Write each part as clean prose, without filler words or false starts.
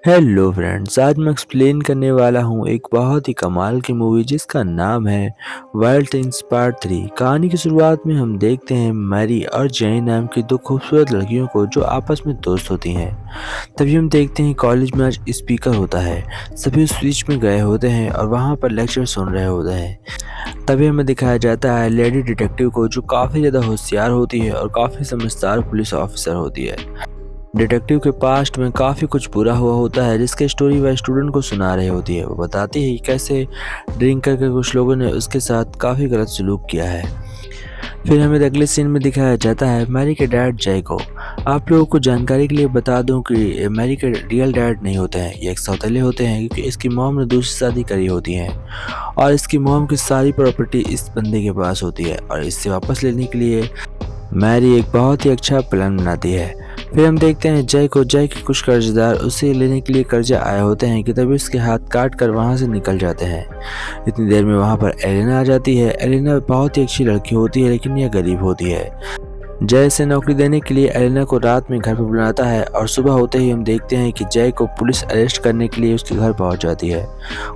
Hello friends, आज मैं explain करने वाला हूँ एक बहुत ही कमाल की मूवी जिसका नाम है वाइल्ड थिंग्स पार्ट 3। कहानी की शुरुआत में हम देखते हैं मैरी और जेनी नाम की दो खूबसूरत लड़कियों को जो आपस में दोस्त होती हैं। तभी हम देखते हैं कॉलेज में आज स्पीकर होता है। सभी उस स्पीच में गए होते हैं और वहाँ पर लेक्चर सुन रहे होते हैं। तभी हमें दिखाया जाता है लेडी डिटेक्टिव को जो काफ़ी ज़्यादा होशियार होती है और काफ़ी समझदार पुलिस ऑफिसर होती है। डिटेक्टिव के पास्ट में काफ़ी कुछ बुरा हुआ होता है जिसकी स्टोरी वह स्टूडेंट को सुना रही होती है। वो बताती है कि कैसे ड्रिंक करके कुछ लोगों ने उसके साथ काफ़ी गलत सलूक किया है। फिर हमें अगले सीन में दिखाया जाता है मैरी के डैड जय को। आप लोगों को जानकारी के लिए बता दूं कि मैरी के रियल डैड नहीं होते हैं, ये एक सौतेले होते हैं क्योंकि इसकी मॉम ने दूसरी शादी करी होती है और इसकी मॉम की सारी प्रॉपर्टी इस बंदे के पास होती है और इससे वापस लेने के लिए मैरी एक बहुत ही अच्छा प्लान बनाती है। फिर हम देखते हैं जय के कुछ कर्जदार उसे लेने के लिए कर्जा आए होते हैं कि तभी उसके हाथ काट कर वहाँ से निकल जाते हैं। इतनी देर में वहाँ पर एलेना आ जाती है। एलेना बहुत ही अच्छी लड़की होती है लेकिन यह गरीब होती है। जय से नौकरी देने के लिए एलेना को रात में घर पर बुलाता है और सुबह होते ही हम देखते हैं कि जय को पुलिस अरेस्ट करने के लिए उसके घर पहुंच जाती है।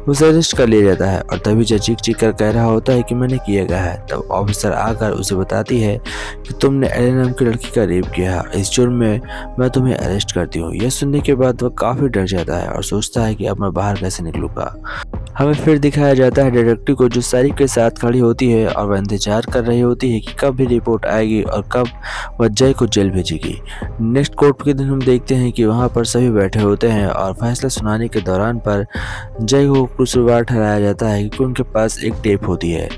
उसे अरेस्ट कर लिया जाता है और तभी जय चीख चीख कर कह रहा होता है कि मैंने किया गया है। तब ऑफिसर आकर उसे बताती है कि तुमने एलेना नाम की लड़की का रेप किया है, इस जुर्म में मैं तुम्हें अरेस्ट करती हूँ। यह सुनने के बाद वह काफ़ी डर जाता है और सोचता है कि अब मैं बाहर कैसे निकलूंगा। हमें फिर दिखाया जाता है डिटेक्टिव को जो सारी के साथ खड़ी होती है और वह इंतजार कर रही होती है कि कब भी रिपोर्ट आएगी और कब वह जय को जेल भेजेगी। नेक्स्ट कोर्ट के दिन हम देखते हैं कि वहाँ पर सभी बैठे होते हैं और फैसला सुनाने के दौरान पर जय को कसूरवार ठहराया जाता है क्योंकि उनके पास एक टेप होती है,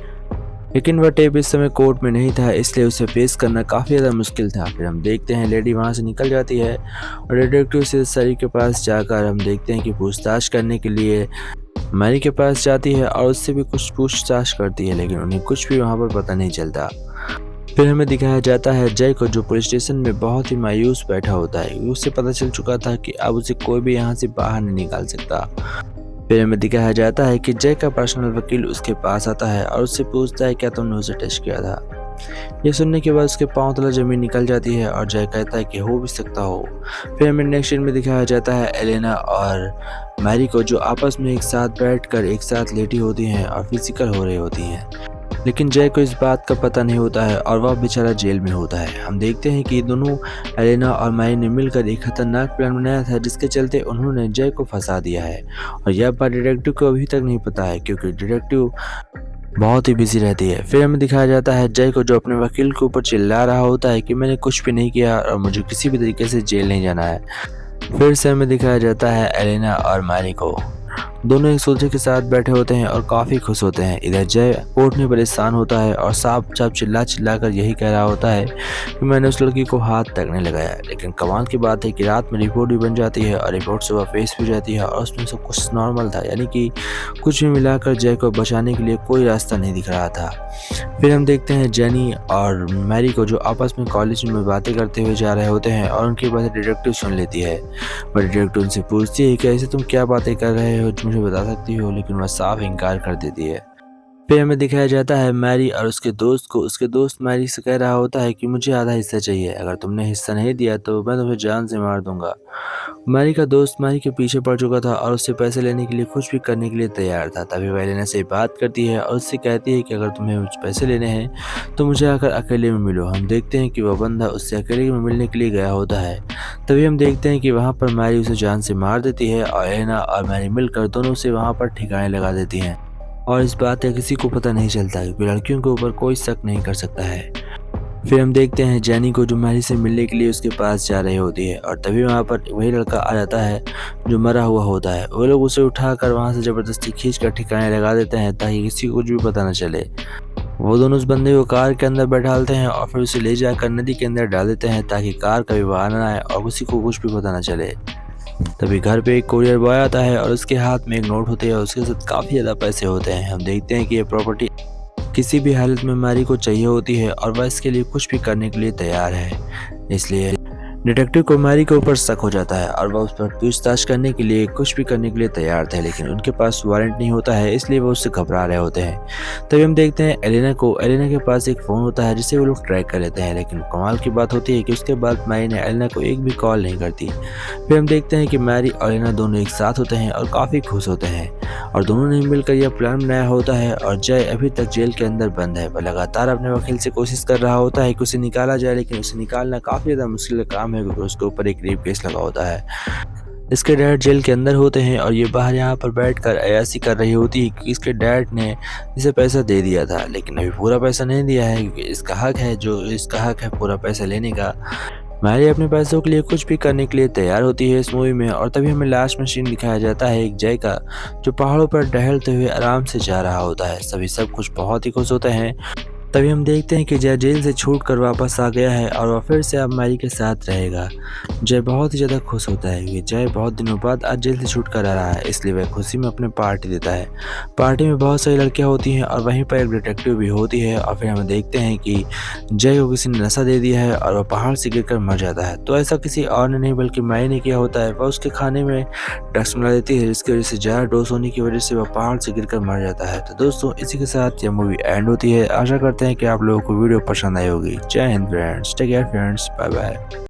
लेकिन वह टेप इस समय कोर्ट में नहीं था इसलिए उसे पेश करना काफ़ी ज़्यादा मुश्किल था। फिर हम देखते हैं लेडी वहाँ से निकल जाती है और डिटेक्टिव से सरी के पास जाकर हम देखते हैं कि पूछताछ करने के लिए मैरी के पास जाती है और उससे भी कुछ पूछताछ करती है लेकिन उन्हें कुछ भी वहाँ पर पता नहीं चलता। फिर हमें दिखाया जाता है जय को जो पुलिस स्टेशन में बहुत ही मायूस बैठा होता है। उसे पता चल चुका था कि अब उसे कोई भी यहाँ से बाहर नहीं निकाल सकता। फिर हमें दिखाया जाता है कि जय का पर्सनल वकील उसके पास आता है और उससे पूछता है क्या तुमने उसे टेस्ट किया था। यह सुनने के बाद उसके पांव तले जमीन निकल जाती है और जय कहता है कि हो भी सकता हो। फिर हमें नेक्स्ट सीन में दिखाया जाता है एलेना और मैरी को जो आपस में एक साथ बैठकर एक साथ लेटी होती हैं और फिजिकल हो रही होती हैं, लेकिन जय को इस बात का पता नहीं होता है और वह बेचारा जेल में होता है। हम देखते हैं कि दोनों एलेना और मैरी ने मिलकर एक खतरनाक प्लान बनाया था जिसके चलते उन्होंने जय को फंसा दिया है और यह बात डिटेक्टिव को अभी तक नहीं पता है क्योंकि डिटेक्टिव बहुत ही बिजी रहती है। फिर हमें दिखाया जाता है जय को जो अपने वकील के ऊपर चिल्ला रहा होता है कि मैंने कुछ भी नहीं किया और मुझे किसी भी तरीके से जेल नहीं जाना है। फिर से हमें दिखाया जाता है एलेना और मैरी को, दोनों एक दूसरे के साथ बैठे होते हैं और काफ़ी खुश होते हैं। इधर जय कोर्ट में परेशान होता है और साफ साफ चिल्ला चिल्ला कर यही कह रहा होता है कि मैंने उस लड़की को हाथ तक नहीं लगाया। लेकिन कमाल की बात है कि रात में रिपोर्ट भी बन जाती है और रिपोर्ट सुबह पेश भी जाती है और उसमें सब कुछ नॉर्मल था, यानी कि कुछ भी मिलाकर जय को बचाने के लिए कोई रास्ता नहीं दिख रहा था। फिर हम देखते हैं जेनी और मैरी को जो आपस में कॉलेज में बातें करते हुए जा रहे होते हैं और उनकी बातें डिटेक्टिव सुन लेती है। वह डिटेक्टिव उनसे पूछती है कि ऐसे तुम क्या बातें कर रहे हो, मुझे बता सकती हो, लेकिन वह साफ इनकार कर देती है। फिर हमें दिखाया जाता है मैरी और उसके दोस्त को। उसके दोस्त मैरी से कह रहा होता है कि मुझे आधा हिस्सा चाहिए, अगर तुमने हिस्सा नहीं दिया तो मैं तुम्हें जान से मार दूंगा। मैरी का दोस्त मैरी के पीछे पड़ चुका था और उससे पैसे लेने के लिए कुछ भी करने के लिए तैयार था। तभी वह एलेना से बात करती है और उससे कहती है कि अगर तुम्हें मुझ पैसे लेने हैं तो मुझे आकर अकेले में मिलो। हम देखते हैं कि वह बंदा उससे अकेले में मिलने के लिए गया होता है। तभी हम देखते हैं कि वहाँ पर मैरी उसे जान से मार देती है और एलेना और मैरी मिलकर दोनों से वहाँ पर ठिकाने लगा देती हैं और इस बात का किसी को पता नहीं चलता क्योंकि लड़कियों के ऊपर कोई शक नहीं कर सकता है। फिर हम देखते हैं जेनी को जो मैरी से मिलने के लिए उसके पास जा रही होती है और तभी वहाँ पर वही लड़का आ जाता है जो मरा हुआ होता है। वो लोग उसे उठाकर वहाँ से ज़बरदस्ती खींचकर ठिकाने लगा देते हैं ताकि किसी को कुछ भी पता न चले। वो दोनों उस बंदे को कार के अंदर बैठालते हैं और फिर उसे ले जाकर नदी के अंदर डाल देते हैं ताकि कार कभी बाहर न आए और किसी को कुछ भी पता न चले। तभी घर पे एक कोरियर बॉय आता है और उसके हाथ में एक नोट होती है और उसके साथ काफ़ी ज़्यादा पैसे होते हैं। हम देखते हैं कि ये प्रॉपर्टी किसी भी हालत में मैरी को चाहिए होती है और वह इसके लिए कुछ भी करने के लिए तैयार है। इसलिए डिटेक्टिव को मैरी के ऊपर शक हो जाता है और वह उस पर पूछताछ करने के लिए कुछ भी करने के लिए तैयार थे, लेकिन उनके पास वारंट नहीं होता है, इसलिए वो उससे घबरा रहे होते हैं। तभी हम देखते हैं एलेना को। एलेना के पास एक फ़ोन होता है जिसे वो लोग ट्रैक कर लेते हैं, लेकिन कमाल की बात होती है कि उसके बाद मैरी ने एलेना को एक भी कॉल नहीं करती। फिर हम देखते हैं कि मैरी और एलेना दोनों एक साथ होते हैं और काफ़ी खुश होते हैं और दोनों ने मिलकर यह प्लान बनाया होता है। और जय अभी तक जेल के अंदर बंद है। वह लगातार अपने वकील से कोशिश कर रहा होता है कि उसे निकाला जाए, लेकिन उसे निकालना काफ़ी ज़्यादा मुश्किल काम है क्योंकि उसके ऊपर एक रेप केस लगा होता है। इसके डैड जेल के अंदर होते हैं और ये बाहर यहाँ पर बैठकर अय्याशी कर रही होती है कि इसके डैड ने इसे पैसा दे दिया था, लेकिन अभी पूरा पैसा नहीं दिया है क्योंकि इसका हक है पूरा पैसा लेने का। मैरी अपने पैसों के लिए कुछ भी करने के लिए तैयार होती है इस मूवी में। और तभी हमें लास्ट में सीन दिखाया जाता है एक जय का, जो पहाड़ों पर टहलते हुए आराम से जा रहा होता है। सभी सब कुछ बहुत ही खुश होते हैं। तभी हम देखते हैं कि जय जेल से छूट कर वापस आ गया है और वह फिर से अब मैरी के साथ रहेगा। जय बहुत ही ज़्यादा खुश होता है क्योंकि जय बहुत दिनों बाद आज जेल से छूट कर आ रहा है, इसलिए वह खुशी में अपने पार्टी देता है। पार्टी में बहुत सारी लड़कियां होती हैं और वहीं पर एक डिटेक्टिव भी होती है। और फिर हम देखते हैं कि जय को किसी ने नशा दे दिया है और वह पहाड़ से गिरकर मर जाता है। तो ऐसा किसी और ने नहीं बल्कि मैरी ने किया होता है। वह उसके खाने में ड्रग्स मिला देती है, जिसकी वजह से ज़्यादा डोज होने की वजह से वह पहाड़ से गिरकर मर जाता है। तो दोस्तों, इसी के साथ यह मूवी एंड होती है। आशा करते हैं कि आप लोगों को वीडियो पसंद आई होगी। जय Hind friends, take care friends, bye bye.